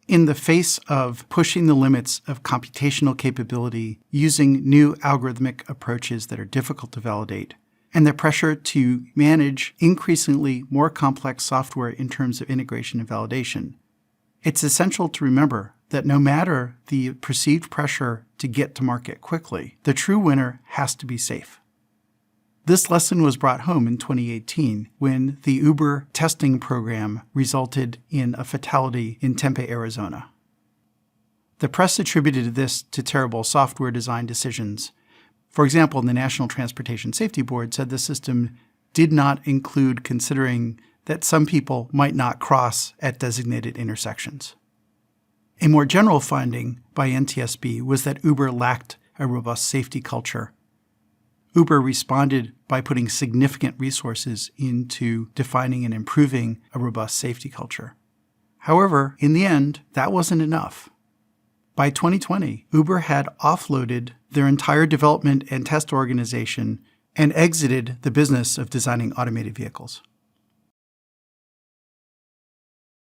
In the face of pushing the limits of computational capability using new algorithmic approaches that are difficult to validate, and the pressure to manage increasingly more complex software in terms of integration and validation, it's essential to remember that no matter the perceived pressure to get to market quickly, the true winner has to be safe. This lesson was brought home in 2018 when the Uber testing program resulted in a fatality in Tempe, Arizona. The press attributed this to terrible software design decisions. For example, the National Transportation Safety Board said the system did not include considering that some people might not cross at designated intersections. A more general finding by NTSB was that Uber lacked a robust safety culture. Uber responded by putting significant resources into defining and improving a robust safety culture. However, in the end, that wasn't enough. By 2020, Uber had offloaded their entire development and test organization and exited the business of designing automated vehicles.